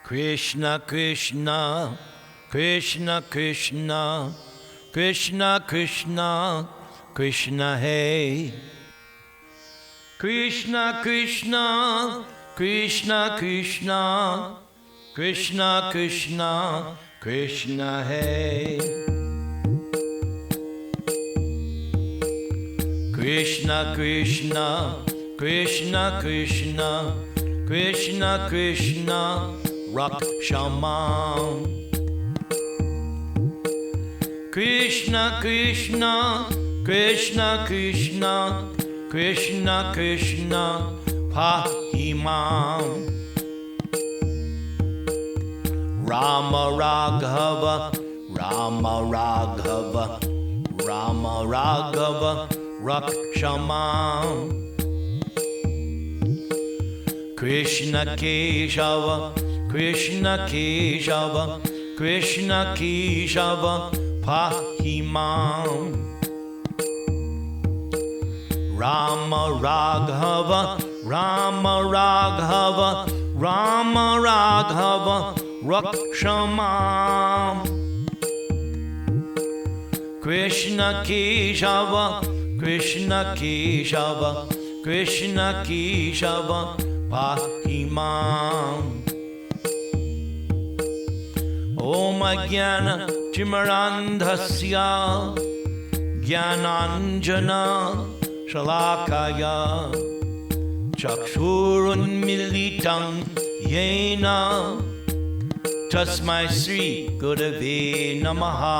Krishna Krishna, Krishna Krishna, Krishna Krishna, Krishna Hey. Krishna Krishna, Krishna Krishna, Krishna Krishna, Krishna Hey. Krishna Krishna, Krishna Krishna, Krishna Krishna, Rakshamam. Krishna Krishna, Krishna Krishna, Krishna Krishna, Pahimam. Rama Raghava, Rama Raghava, Rama Raghava, Rakshamam. Krishna Keshava, Krishna Keshava, Krishna Keshava, Pahimam. Rama Raghava, Rama Raghava, Rama Raghava, Rakshamam. Krishna Keshava, Krishna Keshava, Krishna Keshava, Pahimam. Om Jnana Timirandhasya Jnananjana Shalakaya Chakshurunmilitam Yena Tasmai Sri Gurave Namaha.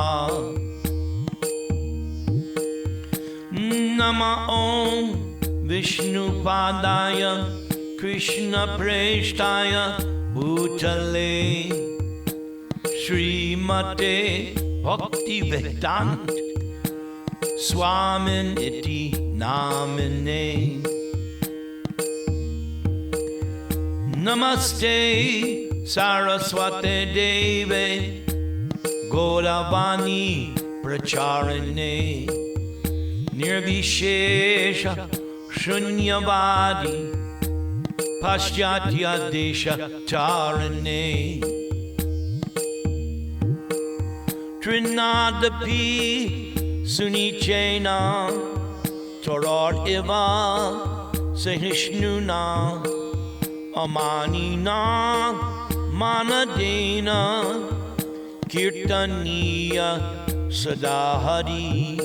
Nama Om Vishnu Padaya Krishna Preshtaya Bhutale Srimate Bhakti Vedant Swamin Iti Namine. Namaste Saraswate Deve Gauravani Pracharane Nirvishesha Shunyavadi Paschatya Desha Tarane Trinadapi Sunichena Toror Iva Sahishnuna Amanina Manadena Kirtaniya Sadahari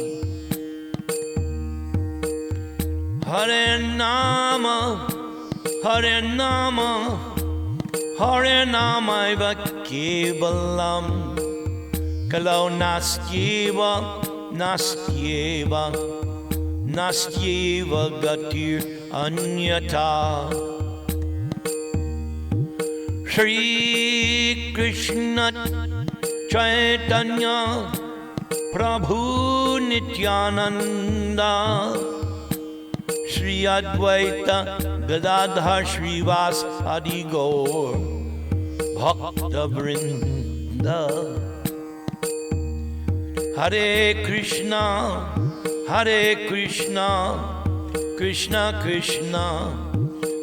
Hare Nama Hare Nama Hare Nama Iva Kevalam Kalau Nastyeva Nastyeva Nastyeva Gatir Anyata. Shri Krishna Chaitanya Prabhu Nityananda Shri Advaita Gadadhar Shrivas Adi Gaur Bhakta Vrinda. Hare Krishna, Hare Krishna, Krishna Krishna,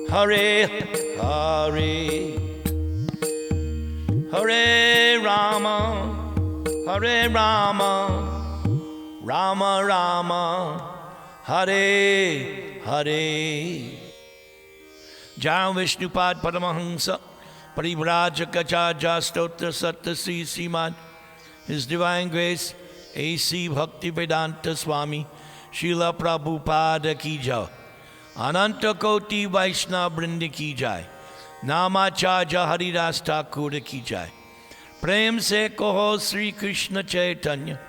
Hare Hare, Hare Rama, Hare Rama, Rama Rama, Hare Hare. Jai Vishnupad Paramahansa Parivrajakachaja Stotra Satta Sri Srimad His Divine Grace A.C. Bhaktivedanta Swami Srila Prabhupada Ki Jai. Ananta Koti Vaishnava Brinda Ki Jai. Namacharya Haridas Thakur Ki Jai. Prem Se Koho Sri Krishna Chaitanya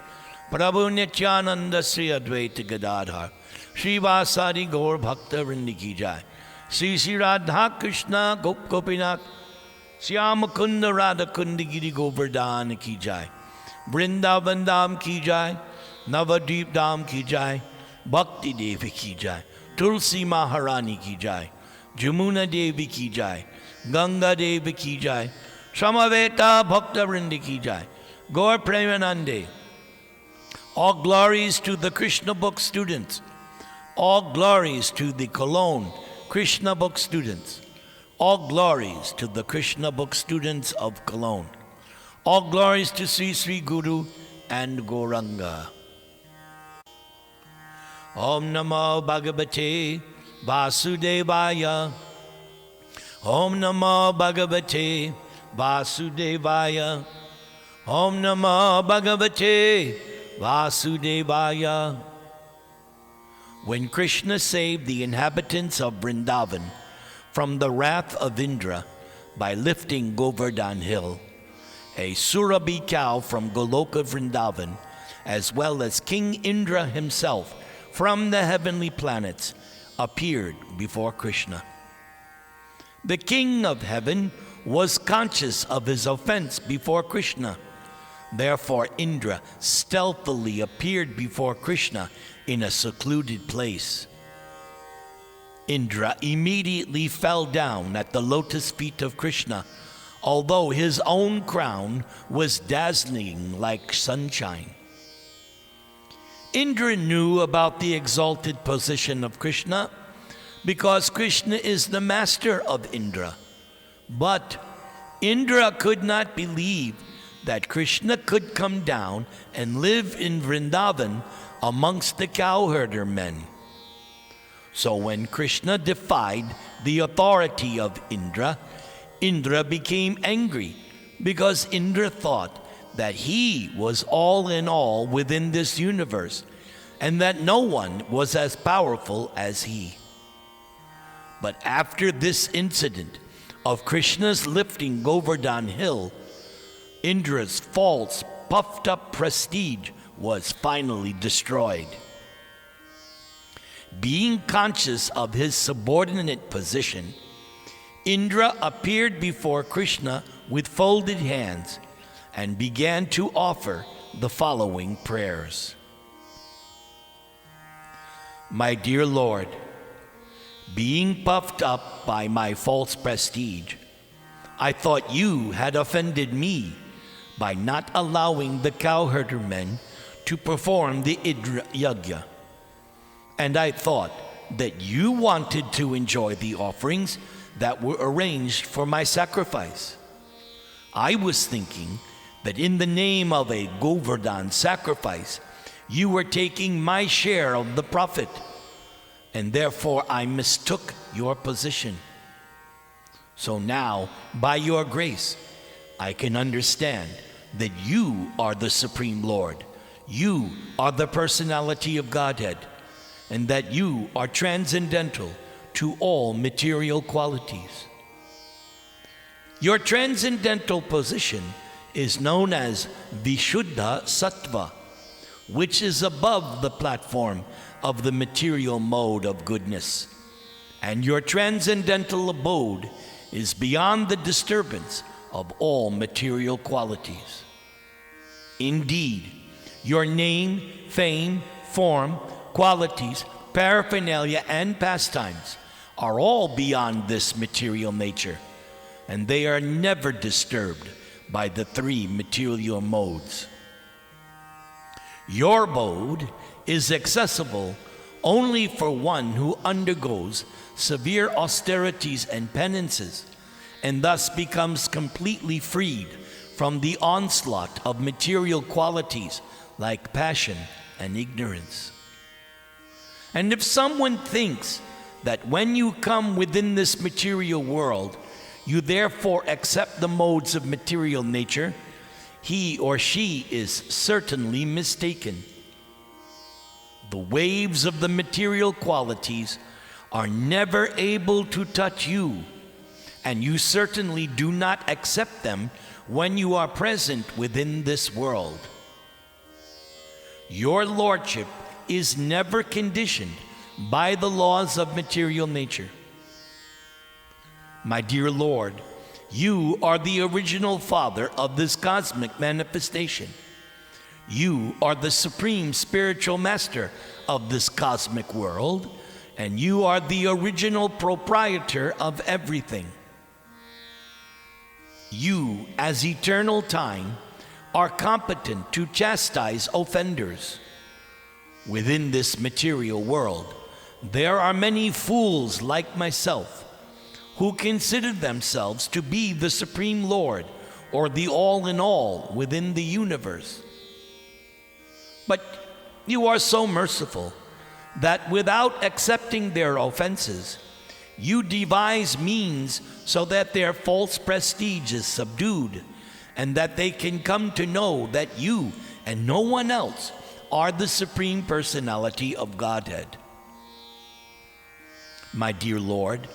Prabhu Nityananda Sri Advaita Gadadhar Sri Vasari Gaur Bhakta Vrinda Ki Jai. Sri Sri Radha Krishna Gop Gopinath Syama Kunda Radha Kunda Giri Govardhan Ki Jai. Vrindavan Dham Ki Jai, Navadvip Dham Ki Jai, Bhakti Devi Ki Jai, Tulsi Maharani Ki Jai, Jamuna Devi Ki Jai, Ganga Devi Ki Jai, Samaveta Bhakta Vrinda Ki Jai, Gaur Premanande. All glories to the Krishna book students. All glories to the Cologne Krishna book students. All glories to the Krishna book students of Cologne. All glories to Sri Sri Guru and Gauranga. Om Namo Bhagavate Vasudevaya. Om Namo Bhagavate Vasudevaya. Om Namo Bhagavate Vasudevaya. When Krishna saved the inhabitants of Vrindavan from the wrath of Indra by lifting Govardhan hill, a Surabhi cow from Goloka Vrindavan, as well as King Indra himself from the heavenly planets, appeared before Krishna. The king of heaven was conscious of his offense before Krishna. Therefore Indra stealthily appeared before Krishna in a secluded place. Indra immediately fell down at the lotus feet of Krishna, although his own crown was dazzling like sunshine. Indra knew about the exalted position of Krishna because Krishna is the master of Indra. But Indra could not believe that Krishna could come down and live in Vrindavan amongst the cowherder men. So when Krishna defied the authority of Indra, Indra became angry because Indra thought that he was all in all within this universe and that no one was as powerful as he. But after this incident of Krishna's lifting Govardhan hill, Indra's false, puffed-up prestige was finally destroyed. Being conscious of his subordinate position, Indra appeared before Krishna with folded hands and began to offer the following prayers. My dear Lord, being puffed up by my false prestige, I thought you had offended me by not allowing the cowherder men to perform the Indra Yajna. And I thought that you wanted to enjoy the offerings that were arranged for my sacrifice. I was thinking that in the name of a Govardhan sacrifice, you were taking my share of the profit, and therefore I mistook your position. So now, by your grace, I can understand that you are the Supreme Lord, you are the personality of Godhead, and that you are transcendental to all material qualities. Your transcendental position is known as Vishuddha Sattva, which is above the platform of the material mode of goodness, and your transcendental abode is beyond the disturbance of all material qualities. Indeed, your name, fame, form, qualities, paraphernalia, and pastimes are all beyond this material nature, and they are never disturbed by the three material modes. Your abode is accessible only for one who undergoes severe austerities and penances, and thus becomes completely freed from the onslaught of material qualities like passion and ignorance. And if someone thinks that when you come within this material world, you therefore accept the modes of material nature, he or she is certainly mistaken. The waves of the material qualities are never able to touch you, and you certainly do not accept them when you are present within this world. Your lordship is never conditioned by the laws of material nature. My dear Lord, you are the original father of this cosmic manifestation. You are the supreme spiritual master of this cosmic world, and you are the original proprietor of everything. You, as eternal time, are competent to chastise offenders. Within this material world, there are many fools like myself who consider themselves to be the Supreme Lord or the all in all within the universe. But you are so merciful that without accepting their offenses, you devise means so that their false prestige is subdued and that they can come to know that you and no one else are the Supreme Personality of Godhead. My dear Lord,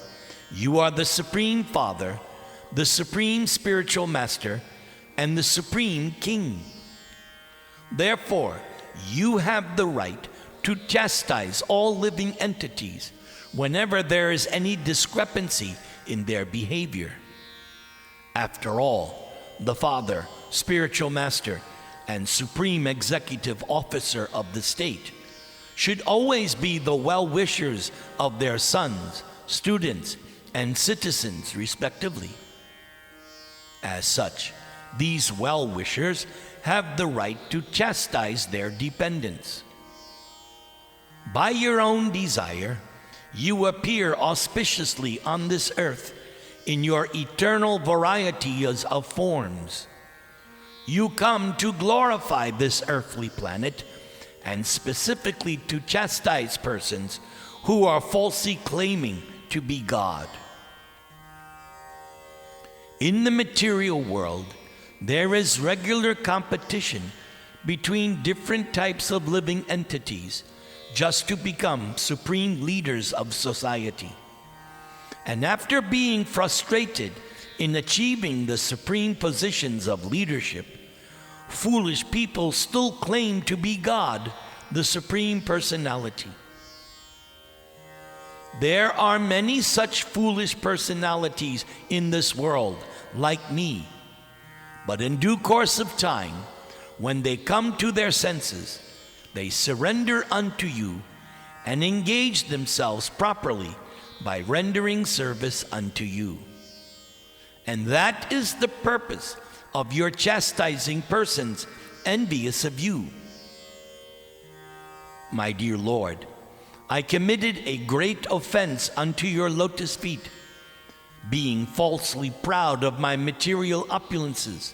you are the Supreme Father, the Supreme Spiritual Master, and the Supreme King. Therefore, you have the right to chastise all living entities whenever there is any discrepancy in their behavior. After all, the Father, Spiritual Master, and Supreme Executive Officer of the state should always be the well-wishers of their sons, students, and citizens, respectively. As such, these well-wishers have the right to chastise their dependents. By your own desire, you appear auspiciously on this earth in your eternal varieties of forms. You come to glorify this earthly planet and specifically to chastise persons who are falsely claiming to be God. In the material world, there is regular competition between different types of living entities just to become supreme leaders of society. And after being frustrated in achieving the supreme positions of leadership, foolish people still claim to be God, the Supreme Personality. There are many such foolish personalities in this world, like me. But in due course of time, when they come to their senses, they surrender unto you and engage themselves properly by rendering service unto you. And that is the purpose of your chastising persons envious of you. My dear Lord, I committed a great offense unto your lotus feet, being falsely proud of my material opulences,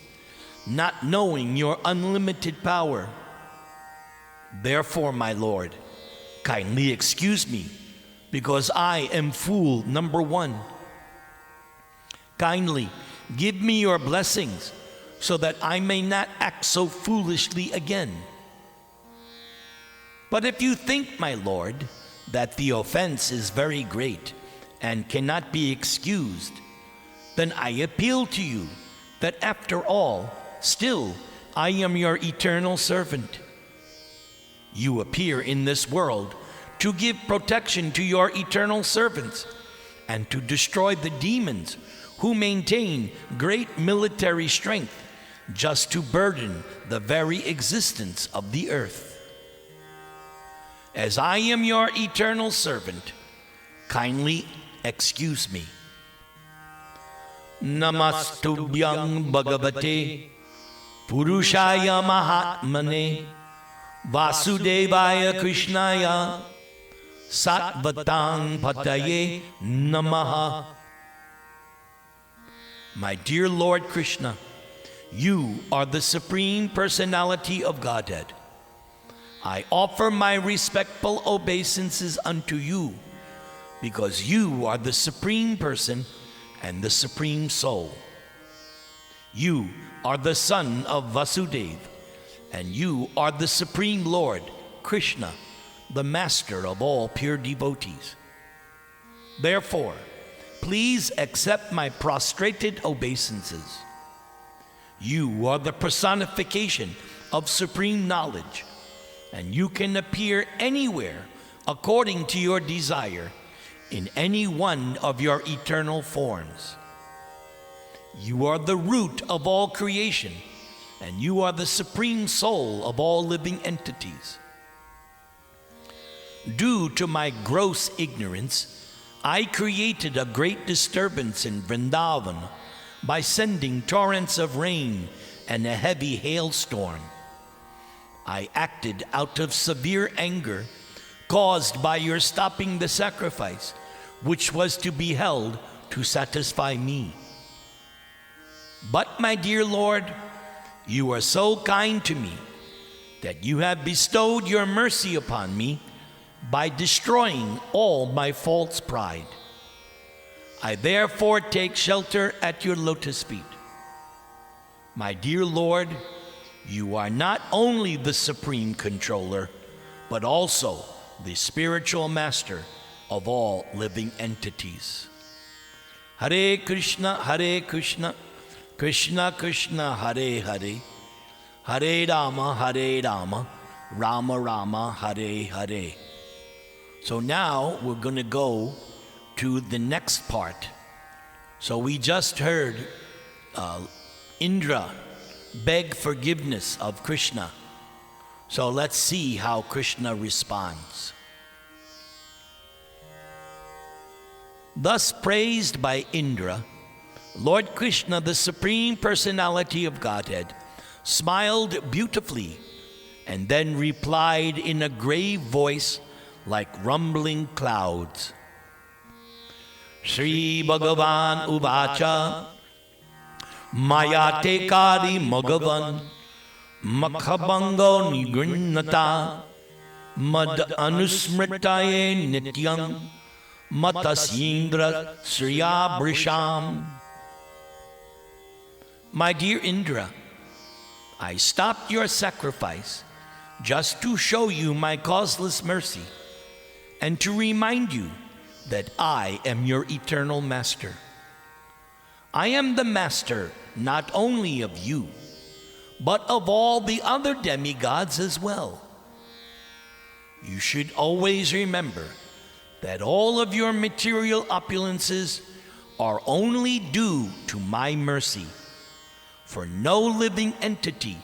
not knowing your unlimited power. Therefore, my Lord, kindly excuse me, because I am fool number one. Kindly give me your blessings so that I may not act so foolishly again. But if you think, my Lord, that the offense is very great and cannot be excused, then I appeal to you that after all, still I am your eternal servant. You appear in this world to give protection to your eternal servants and to destroy the demons who maintain great military strength just to burden the very existence of the earth. As I am your eternal servant, kindly excuse me. Namastubhyang Bhagavate Purushaya Mahatmane Vasudevaya Krishnaya Sattvatang Pataye Namaha. My dear Lord Krishna, you are the Supreme Personality of Godhead. I offer my respectful obeisances unto you because you are the Supreme Person and the Supreme Soul. You are the son of Vasudeva, and you are the Supreme Lord, Krishna, the Master of all pure devotees. Therefore, please accept my prostrated obeisances. You are the personification of supreme knowledge, and you can appear anywhere according to your desire in any one of your eternal forms. You are the root of all creation, and you are the supreme soul of all living entities. Due to my gross ignorance, I created a great disturbance in Vrindavan by sending torrents of rain and a heavy hailstorm. I acted out of severe anger caused by your stopping the sacrifice, which was to be held to satisfy me. But, my dear Lord, you are so kind to me that you have bestowed your mercy upon me by destroying all my false pride. I therefore take shelter at your lotus feet. My dear Lord, you are not only the supreme controller, but also the spiritual master of all living entities. Hare Krishna, Krishna Krishna, Hare Hare, Hare Rama, Rama Rama, Hare Hare. So now we're going to go to the next part. So we just heard Indra beg forgiveness of Krishna. So let's see how Krishna responds. Thus praised by Indra, Lord Krishna, the Supreme Personality of Godhead, smiled beautifully and then replied in a grave voice like rumbling clouds. Shri Bhagavan Uvacha Mayate Kari Magavan Makhabango Nigrinnata Mad Anusmritaye Nityam Matasyindra Sriya Brisham. My dear Indra, I stopped your sacrifice just to show you my causeless mercy and to remind you that I am your eternal master. I am the master not only of you, but of all the other demigods as well. You should always remember that all of your material opulences are only due to my mercy, for no living entity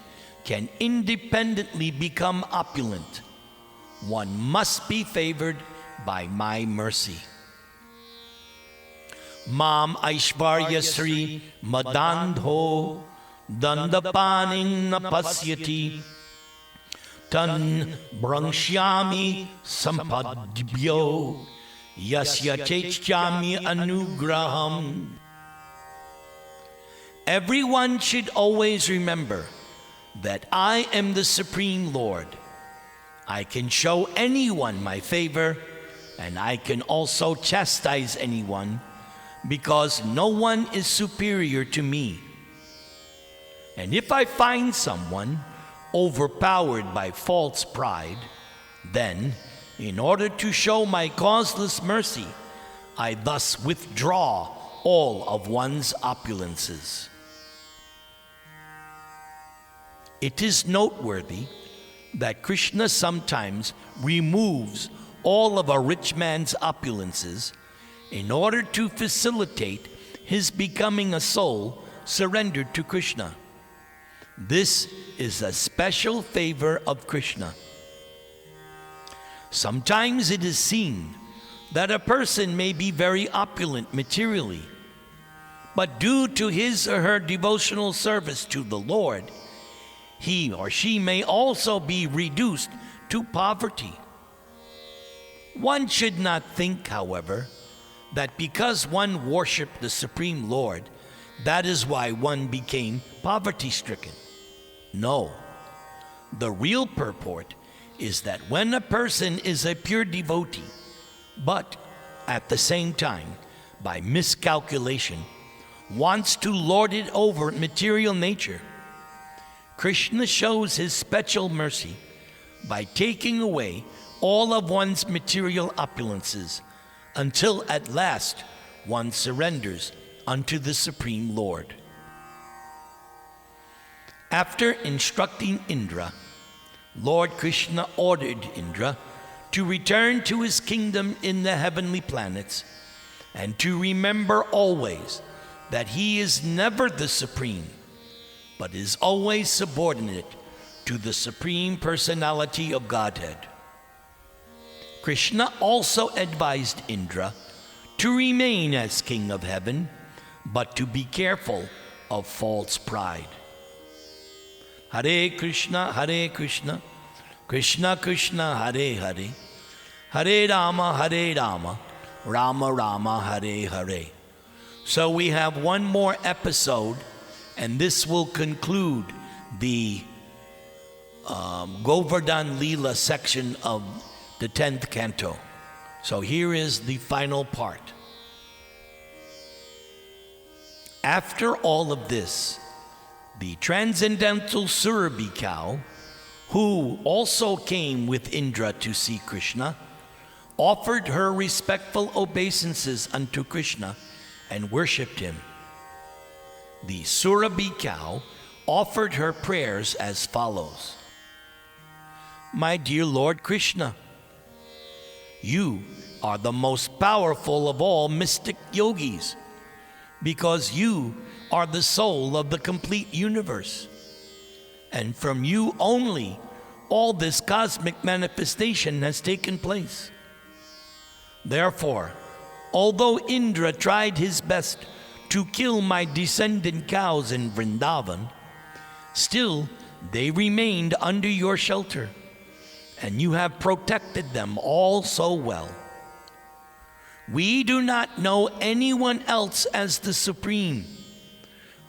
can independently become opulent. One must be favored by my mercy. Mam Aishvarya Sri Madandho Dandapaning Napasyati Tan Brangshyami Sampadibhyo Yasya Chechchami Anugraham. Everyone should always remember that I am the Supreme Lord. I can show anyone my favor, and I can also chastise anyone, because no one is superior to me. And if I find someone overpowered by false pride, then, in order to show my causeless mercy, I thus withdraw all of one's opulences. It is noteworthy that Krishna sometimes removes all of a rich man's opulences in order to facilitate his becoming a soul surrendered to Krishna. This is a special favor of Krishna. Sometimes it is seen that a person may be very opulent materially, but due to his or her devotional service to the Lord, he or she may also be reduced to poverty. One should not think, however, that because one worshiped the Supreme Lord, that is why one became poverty-stricken. No. The real purport is that when a person is a pure devotee, but at the same time, by miscalculation, wants to lord it over material nature, Krishna shows his special mercy by taking away all of one's material opulences until at last one surrenders unto the Supreme Lord. After instructing Indra, Lord Krishna ordered Indra to return to his kingdom in the heavenly planets and to remember always that he is never the supreme, but is always subordinate to the Supreme Personality of Godhead. Krishna also advised Indra to remain as king of heaven, but to be careful of false pride. Hare Krishna, Krishna Krishna, Hare Hare, Hare Rama, Rama Rama, Hare Hare. So we have one more episode, and this will conclude the Govardhan Leela section of the 10th canto. So here is the final part. After all of this, the transcendental Surabhi cow, who also came with Indra to see Krishna, offered her respectful obeisances unto Krishna and worshipped him. The Surabhi cow offered her prayers as follows. My dear Lord Krishna, you are the most powerful of all mystic yogis, because you are the soul of the complete universe. And from you only, all this cosmic manifestation has taken place. Therefore, although Indra tried his best to kill my descendant cows in Vrindavan, still they remained under your shelter, and you have protected them all so well. We do not know anyone else as the Supreme,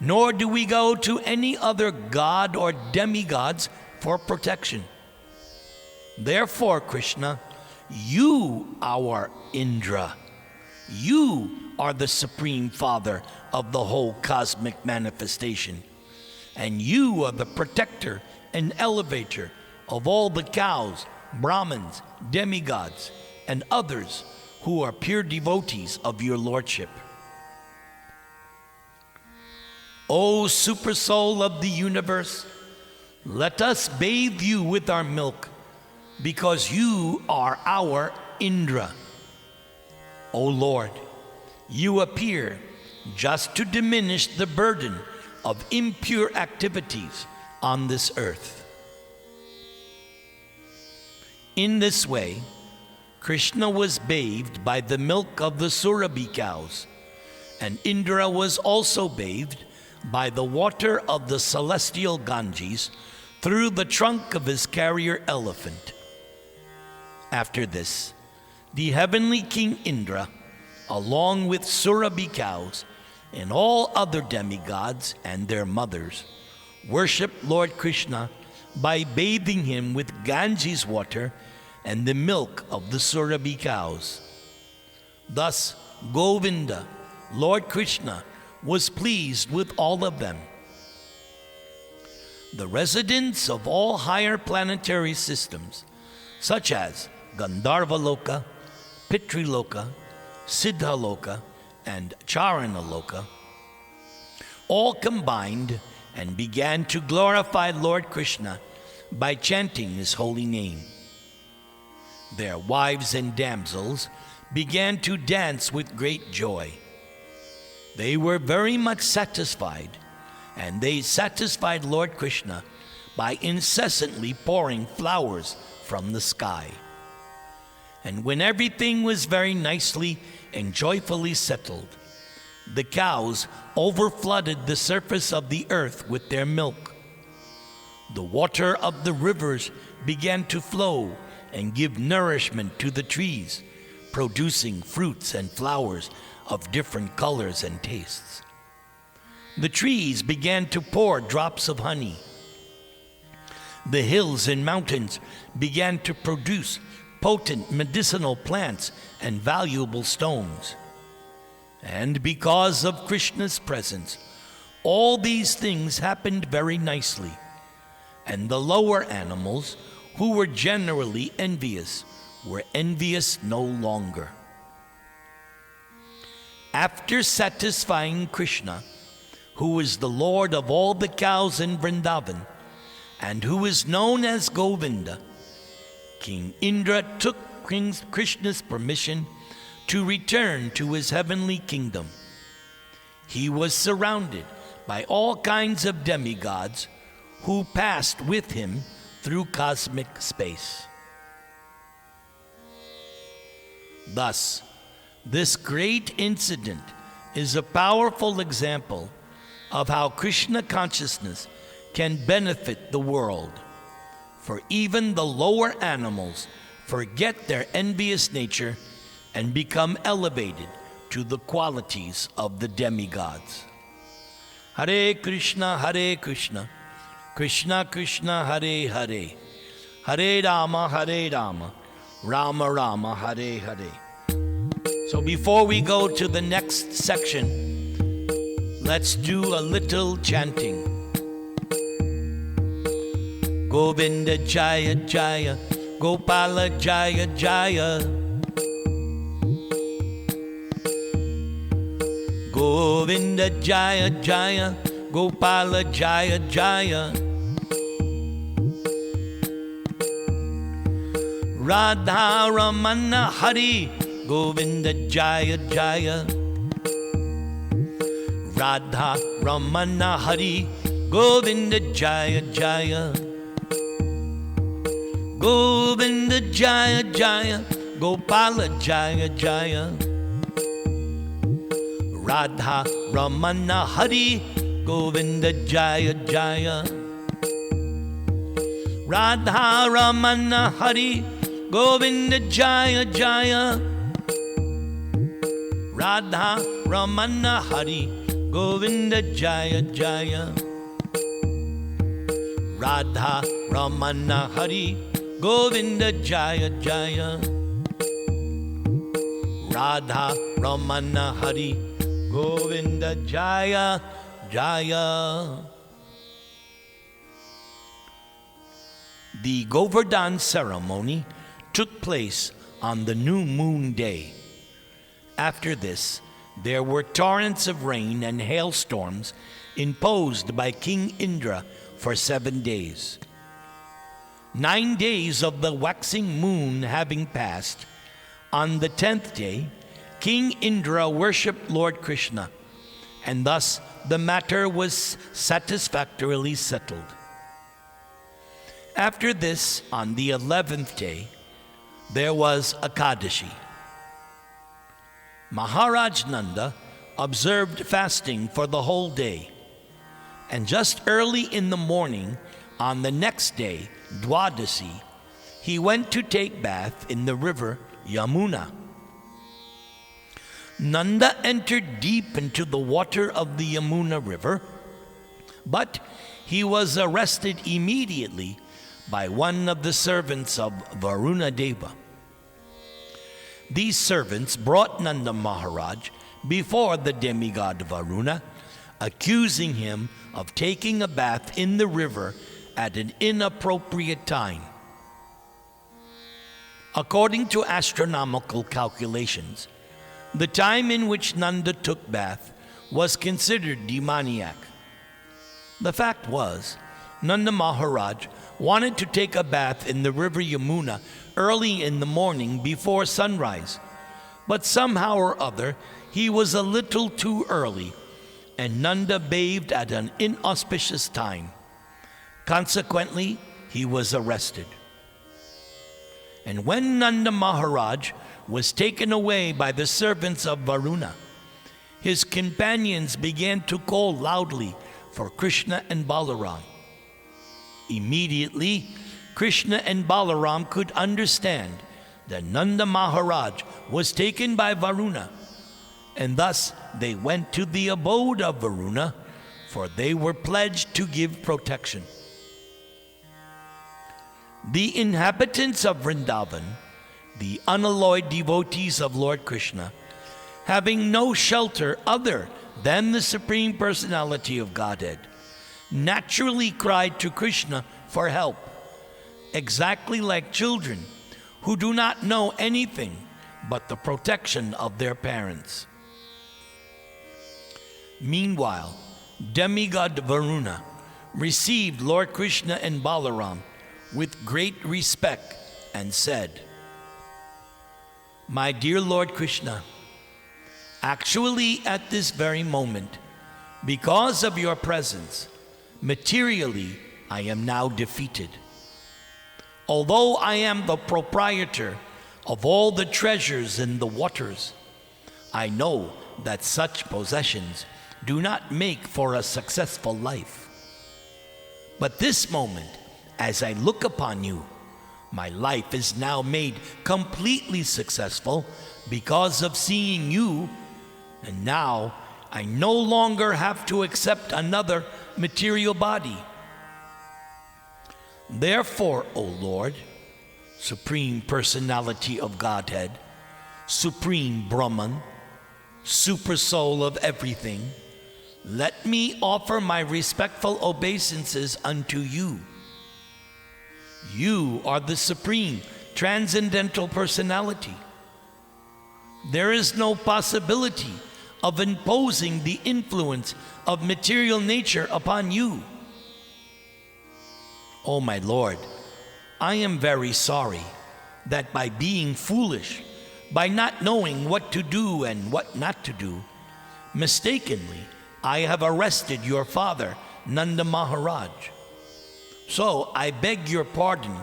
nor do we go to any other god or demigods for protection. Therefore, Krishna, you, our Indra, you are the Supreme Father of the whole cosmic manifestation, and you are the protector and elevator of all the cows, Brahmins, demigods, and others who are pure devotees of your lordship. O super soul of the universe, let us bathe you with our milk, because you are our Indra. O Lord, you appear just to diminish the burden of impure activities on this earth. In this way, Krishna was bathed by the milk of the Surabhi cows, and Indra was also bathed by the water of the celestial Ganges through the trunk of his carrier elephant. After this, the heavenly King Indra, along with Surabhi cows and all other demigods and their mothers, worshiped Lord Krishna by bathing him with Ganges water and the milk of the Surabhi cows. Thus, Govinda, Lord Krishna, was pleased with all of them. The residents of all higher planetary systems, such as Gandharva-loka, Pitri-loka, Siddha-loka, and Charana-loka, all combined and began to glorify Lord Krishna by chanting his holy name. Their wives and damsels began to dance with great joy. They were very much satisfied, and they satisfied Lord Krishna by incessantly pouring flowers from the sky. And when everything was very nicely and joyfully settled, the cows overflooded the surface of the earth with their milk. The water of the rivers began to flow and give nourishment to the trees, producing fruits and flowers of different colors and tastes. The trees began to pour drops of honey. The hills and mountains began to produce potent medicinal plants and valuable stones. And because of Krishna's presence, all these things happened very nicely, and the lower animals, who were generally envious, were envious no longer. After satisfying Krishna, who is the Lord of all the cows in Vrindavan, and who is known as Govinda, King Indra took King Krishna's permission to return to his heavenly kingdom. He was surrounded by all kinds of demigods who passed with him through cosmic space. Thus, this great incident is a powerful example of how Krishna consciousness can benefit the world. For even the lower animals forget their envious nature and become elevated to the qualities of the demigods. Hare Krishna, Krishna Krishna, Hare Hare, Hare Rama, Rama Rama, Hare Hare. So before we go to the next section, let's do a little chanting. Govinda Jaya Jaya, Gopala Jaya Jaya. Govinda Jaya Jaya, Gopala Jaya Jaya. Radha Ramana Hari, Govinda Jaya Jaya. Radha Ramana Hari, Govinda Jaya Jaya. Govinda Jaya Jaya, Gopala Jaya Jaya. Radha Ramana Hari, Govinda Jaya Jaya. Radha Ramana Hari, Govinda Jaya Jaya. Radha Ramana Hari, Govinda Jaya Jaya. Radha Ramana Hari, Govinda Jaya Jaya. Radha Ramana Hari, Govinda Jaya Jaya. The Govardhan ceremony took place on the new moon day. After this, there were torrents of rain and hailstorms imposed by King Indra for 7 days. 9 days of the waxing moon having passed, on the 10th day, King Indra worshipped Lord Krishna, and thus the matter was satisfactorily settled. After this, on the 11th day, there was Ekadashi. Maharaj Nanda observed fasting for the whole day, and just early in the morning, on the next day, Dwadasi, he went to take bath in the river Yamuna. Nanda entered deep into the water of the Yamuna river, but he was arrested immediately by one of the servants of Varuna Deva. These servants brought Nanda Maharaj before the demigod Varuna, accusing him of taking a bath in the river at an inappropriate time. According to astronomical calculations, the time in which Nanda took bath was considered demoniac. The fact was, Nanda Maharaj wanted to take a bath in the river Yamuna early in the morning before sunrise, but somehow or other he was a little too early, and Nanda bathed at an inauspicious time. Consequently, he was arrested. And when Nanda Maharaj was taken away by the servants of Varuna, his companions began to call loudly for Krishna and Balaram. Immediately, Krishna and Balaram could understand that Nanda Maharaj was taken by Varuna, and thus they went to the abode of Varuna, for they were pledged to give protection. The inhabitants of Vrindavan, the unalloyed devotees of Lord Krishna, having no shelter other than the Supreme Personality of Godhead, naturally cried to Krishna for help, exactly like children who do not know anything but the protection of their parents. Meanwhile, demigod Varuna received Lord Krishna and Balaram with great respect and said, "My dear Lord Krishna, actually at this very moment, because of your presence, materially I am now defeated. Although I am the proprietor of all the treasures in the waters, I know that such possessions do not make for a successful life. But this moment, as I look upon you, my life is now made completely successful because of seeing you And now I no longer have to accept another material body. Therefore, O Lord, Supreme Personality of Godhead, Supreme Brahman, Super Soul of everything, let me offer my respectful obeisances unto you. You are the Supreme Transcendental Personality. There is no possibility of imposing the influence of material nature upon you. Oh my Lord, I am very sorry that by being foolish, by not knowing what to do and what not to do, mistakenly I have arrested your father, Nanda Maharaj. So I beg your pardon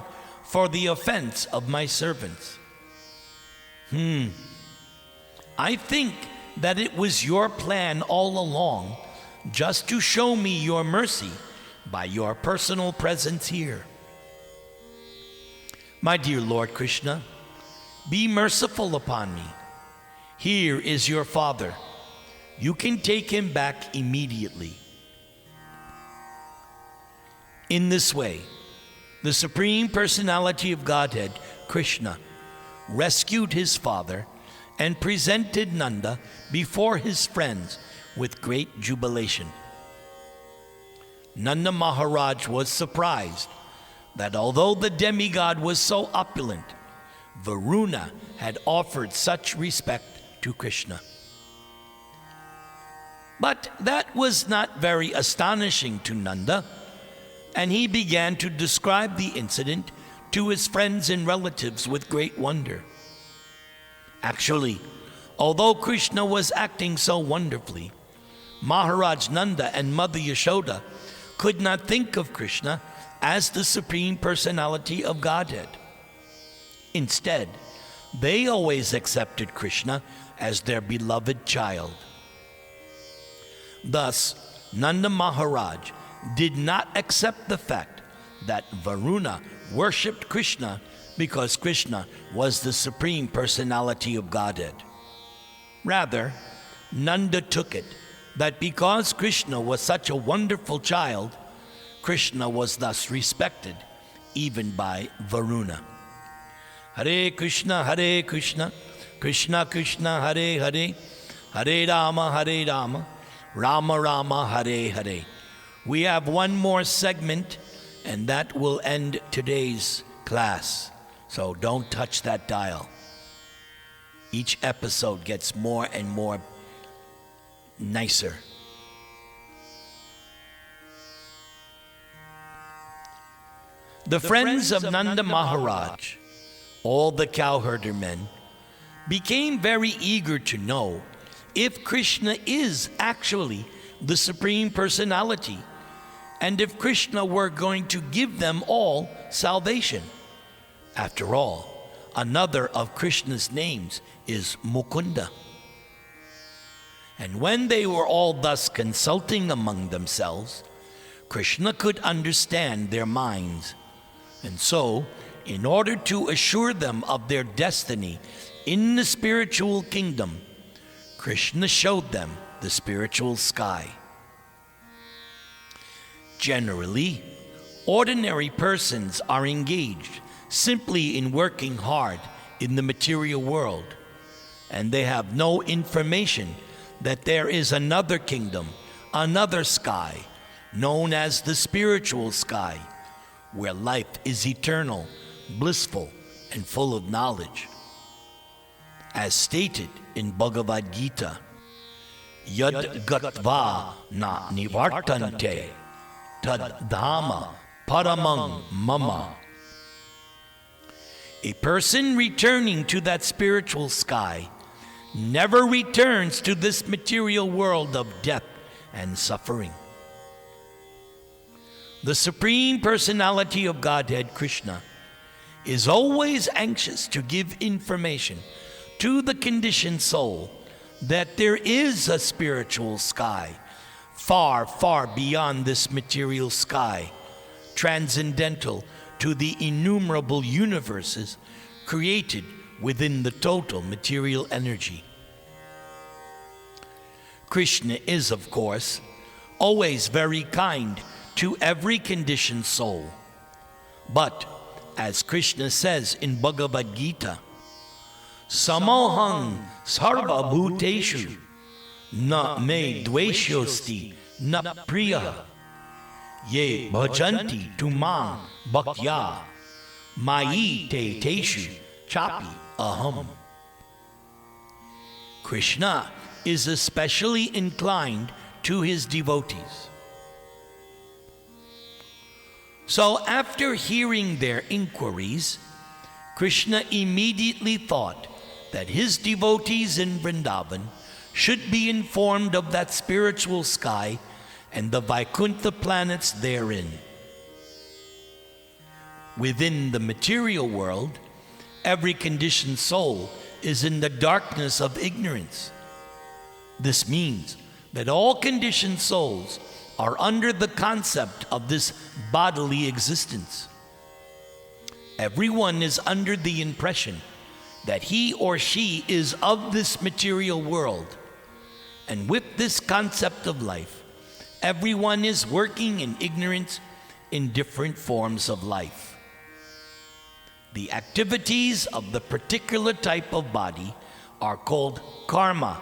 for the offense of my servants. I think that it was your plan all along just to show me your mercy by your personal presence here. My dear Lord Krishna, be merciful upon me. Here is your father. You can take him back immediately. In this way, the Supreme Personality of Godhead, Krishna, rescued his father and presented Nanda before his friends with great jubilation. Nanda Maharaj was surprised that although the demigod was so opulent, Varuna had offered such respect to Krishna. But that was not very astonishing to Nanda, and he began to describe the incident to his friends and relatives with great wonder. Actually, although Krishna was acting so wonderfully, Maharaj Nanda and Mother Yashoda could not think of Krishna as the Supreme Personality of Godhead. Instead, they always accepted Krishna as their beloved child. Thus, Nanda Maharaj did not accept the fact that Varuna worshipped Krishna because Krishna was the Supreme Personality of Godhead. Rather, Nanda took it that because Krishna was such a wonderful child, Krishna was thus respected even by Varuna. Hare Krishna, Krishna Krishna, Hare Hare, Hare Rama, Rama Rama, Hare Hare. We have one more segment, and that will end today's class. So don't touch that dial. Each episode gets more and more nicer. The friends of Nanda Maharaj, all the cowherder men, became very eager to know if Krishna is actually the Supreme Personality, and if Krishna were going to give them all salvation. After all, another of Krishna's names is Mukunda. And when they were all thus consulting among themselves, Krishna could understand their minds. And so, in order to assure them of their destiny in the spiritual kingdom, Krishna showed them the spiritual sky. Generally, ordinary persons are engaged simply in working hard in the material world, and they have no information that there is another kingdom, another sky, known as the spiritual sky, where life is eternal, blissful, and full of knowledge. As stated in Bhagavad Gita, Yad Gatva Na Nivartante Tad Dhamma Paramang Mama. A person returning to that spiritual sky never returns to this material world of death and suffering. The Supreme Personality of Godhead, Krishna, is always anxious to give information to the conditioned soul that there is a spiritual sky, far, far beyond this material sky, transcendental to the innumerable universes created within the total material energy. Krishna is, of course, always very kind to every conditioned soul. But, as Krishna says in Bhagavad Gita, Samohang sarva bhuteshu na me dveshyosti na priya ye bhajanti tumang bhaktya mayi te teshu chapi aham. Krishna is especially inclined to his devotees. So after hearing their inquiries, Krishna immediately thought that his devotees in Vrindavan should be informed of that spiritual sky and the Vaikuntha planets therein. Within the material world, every conditioned soul is in the darkness of ignorance. This means that all conditioned souls are under the concept of this bodily existence. Everyone is under the impression that he or she is of this material world. And with this concept of life, everyone is working in ignorance in different forms of life. The activities of the particular type of body are called karma,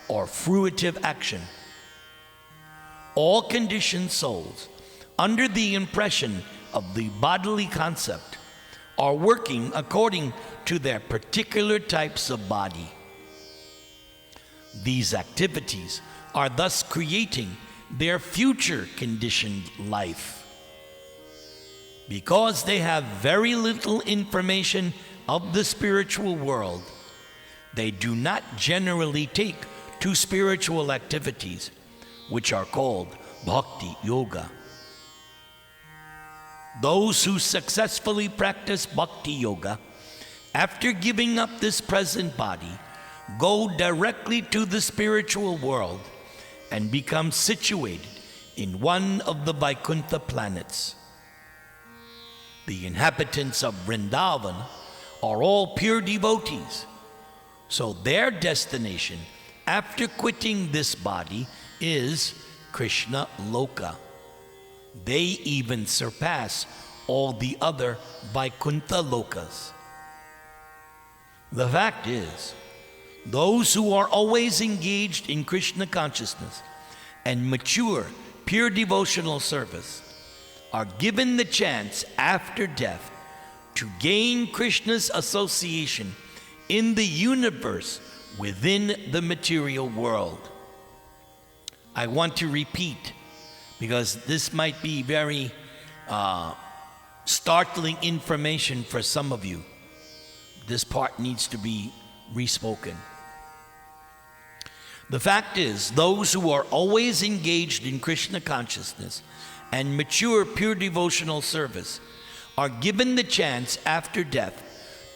or fruitive action. All conditioned souls, under the impression of the bodily concept, are working according to their particular types of body. These activities are thus creating their future conditioned life. Because they have very little information of the spiritual world, they do not generally take to spiritual activities, which are called bhakti yoga. Those who successfully practice bhakti yoga, after giving up this present body, go directly to the spiritual world and become situated in one of the Vaikuntha planets. The inhabitants of Vrindavan are all pure devotees, so their destination after quitting this body is Krishna-loka. They even surpass all the other Vaikuntha lokas. The fact is, those who are always engaged in Krishna consciousness and mature, pure devotional service are given the chance after death to gain Krishna's association in the universe within the material world. I want to repeat, because this might be very startling information for some of you. This part needs to be respoken. The fact is, those who are always engaged in Krishna consciousness and mature pure devotional service are given the chance after death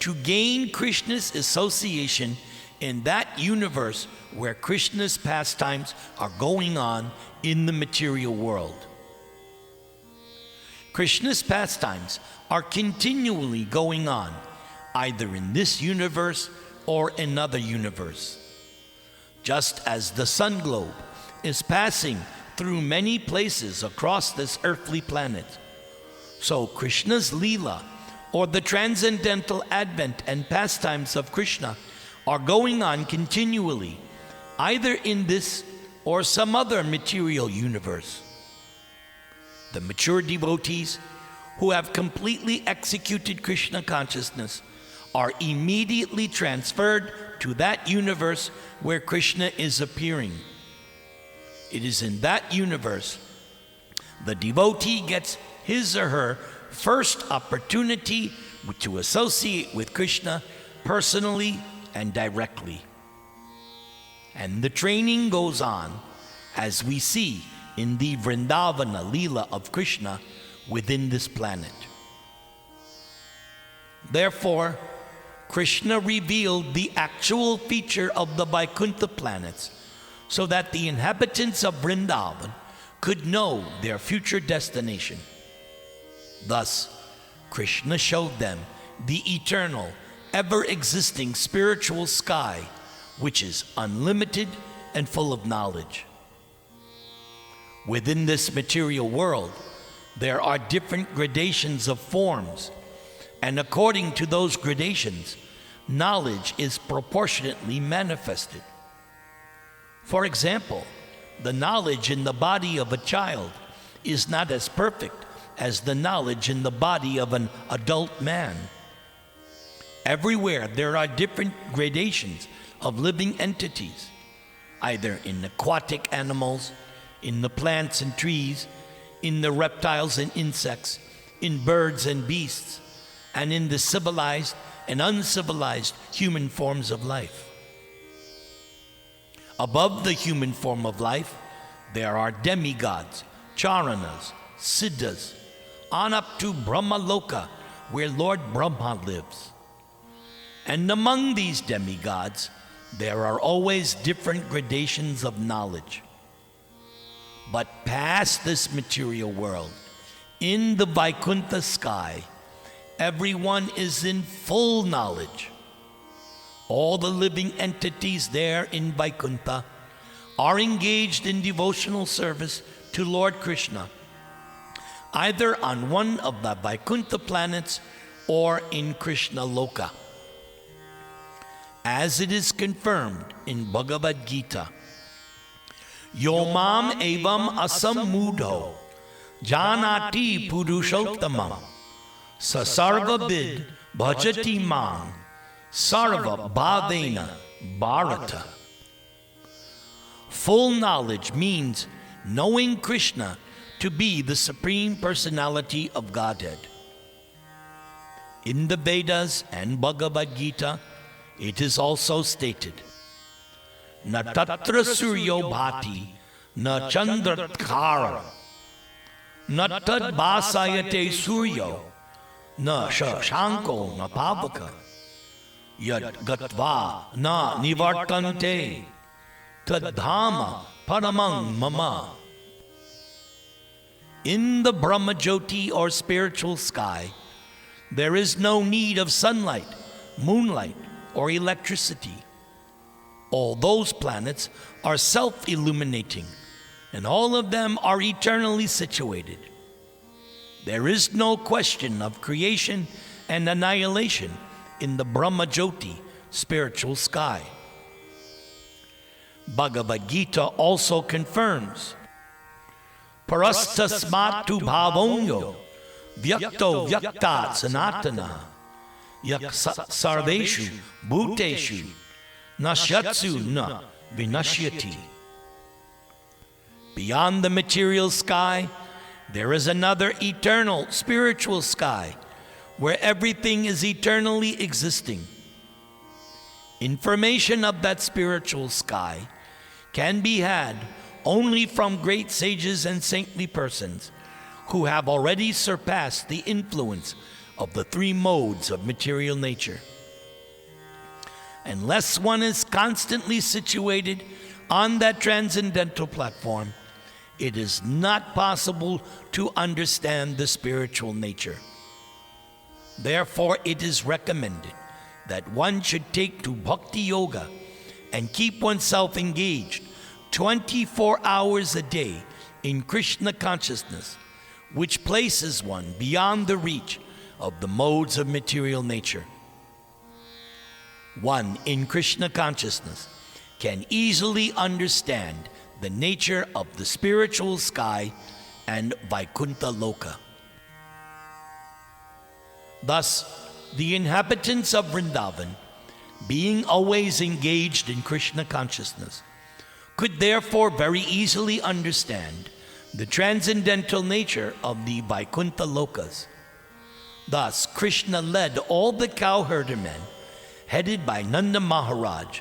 to gain Krishna's association in that universe where Krishna's pastimes are going on in the material world. Krishna's pastimes are continually going on, either in this universe or another universe. Just as the sun globe is passing through many places across this earthly planet, so Krishna's Leela, or the transcendental advent and pastimes of Krishna, are going on continually, either in this or some other material universe. The mature devotees who have completely executed Krishna consciousness are immediately transferred to that universe where Krishna is appearing. It is in that universe the devotee gets his or her first opportunity to associate with Krishna personally and directly. And the training goes on, as we see in the Vrindavana Leela of Krishna within this planet. Therefore, Krishna revealed the actual feature of the Vaikuntha planets so that the inhabitants of Vrindavan could know their future destination. Thus, Krishna showed them the eternal, ever-existing spiritual sky, which is unlimited and full of knowledge. Within this material world, there are different gradations of forms, and according to those gradations, knowledge is proportionately manifested. For example, the knowledge in the body of a child is not as perfect as the knowledge in the body of an adult man. Everywhere there are different gradations of living entities, either in aquatic animals, in the plants and trees, in the reptiles and insects, in birds and beasts, and in the civilized and uncivilized human forms of life. Above the human form of life, there are demigods, charanas, siddhas, on up to Brahmaloka, where Lord Brahma lives. And among these demigods, there are always different gradations of knowledge. But past this material world, in the Vaikuntha sky, everyone is in full knowledge. All the living entities there in Vaikuntha are engaged in devotional service to Lord Krishna, either on one of the Vaikuntha planets or in Krishna-loka. As it is confirmed in Bhagavad Gita, Yomam evam asam mudho janati purushottamam sasarva bid bhajati man sarva bhavena bharata. Full knowledge means knowing Krishna to be the Supreme Personality of Godhead. In the Vedas and Bhagavad Gita, it is also stated, Na tatra suryo bhati, na chandratkara, na tad bhasayate suryo, na shashanko na pavaka, yad gatva na nivartante, tadhama paramang mama. In the Brahmajyoti or spiritual sky, there is no need of sunlight, moonlight, or electricity. All those planets are self-illuminating, and all of them are eternally situated. There is no question of creation and annihilation in the Brahmajyoti spiritual sky. Bhagavad Gita also confirms, Parastasmatu bhavonyo vyakto vyaktat sanatana yak sarveshu bhuteshu nashyatsu na vinashyati. Beyond the material sky, there is another eternal spiritual sky where everything is eternally existing. Information of that spiritual sky can be had only from great sages and saintly persons who have already surpassed the influence of the three modes of material nature. Unless one is constantly situated on that transcendental platform, it is not possible to understand the spiritual nature. Therefore, it is recommended that one should take to bhakti yoga and keep oneself engaged 24 hours a day in Krishna consciousness, which places one beyond the reach of the modes of material nature. One in Krishna consciousness can easily understand the nature of the spiritual sky and Vaikuntha Loka. Thus, the inhabitants of Vrindavan, being always engaged in Krishna consciousness, could therefore very easily understand the transcendental nature of the Vaikuntha Lokas. Thus, Krishna led all the cowherder men, headed by Nanda Maharaj,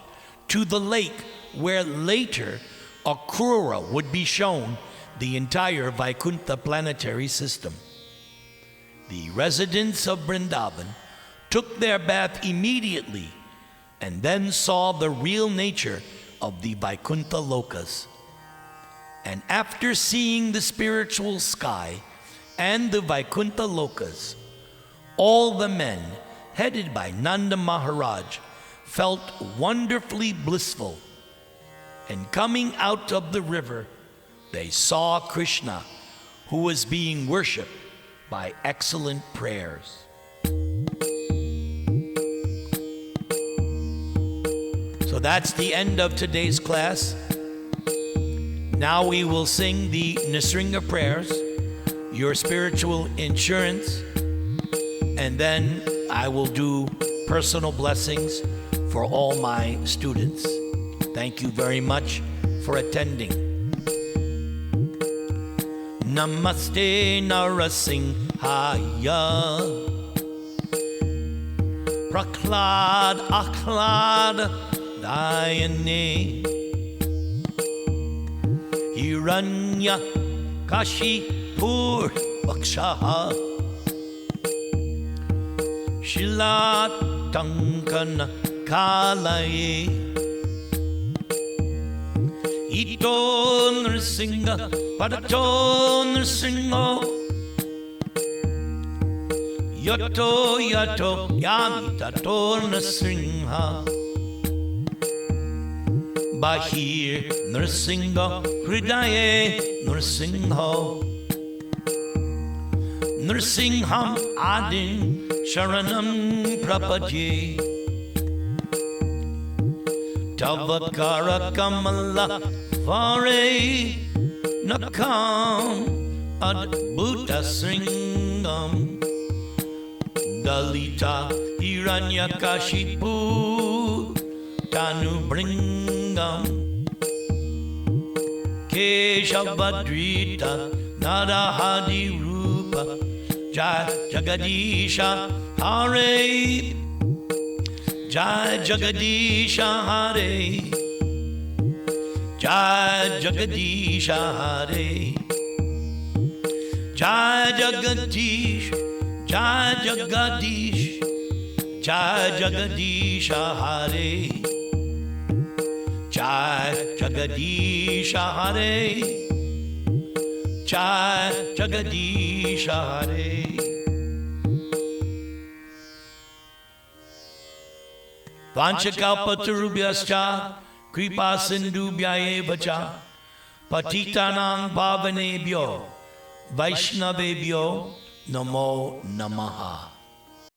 to the lake where later Akrura would be shown the entire Vaikuntha planetary system. The residents of Vrindavan took their bath immediately and then saw the real nature of the Vaikuntha Lokas. And after seeing the spiritual sky and the Vaikuntha Lokas, all the men, headed by Nanda Maharaj, felt wonderfully blissful. And coming out of the river, they saw Krishna, who was being worshipped by excellent prayers. So that's the end of today's class. Now we will sing the Nisringa prayers, your spiritual insurance, and then I will do personal blessings for all my students. Thank you very much for attending. Namaste Narasimhaya Prahlad Ahlad Dayane Hiranya Kashipur Vakshaha Shilat Tankana Kalaye Ito Nrsinga Padato Nrsingo Yato Yato Yamitato Nrsinga Bahir Nrsinga Hridaye Nrsinho Nrsingham Adin Sharanam Prapadye Tavakara Kamala Vare Nakam Adbhuta Sringam Dalita Hiranyakashipu Tanu Bringam Keshavadrita Narahadi Rupa Jai Jagadisha Hare Jai Jagadisha Hare Jai Jagadisha Hare Jai Jagadish Jai Jagadish Jai Jagadisha Hare Jai Jagadisha Hare Jai Jagadisha Hare. Vanchakalpatarubhyascha kripa sindhubhya eva cha patitanang pavanebhyo vaishnavebhyo namo namaha.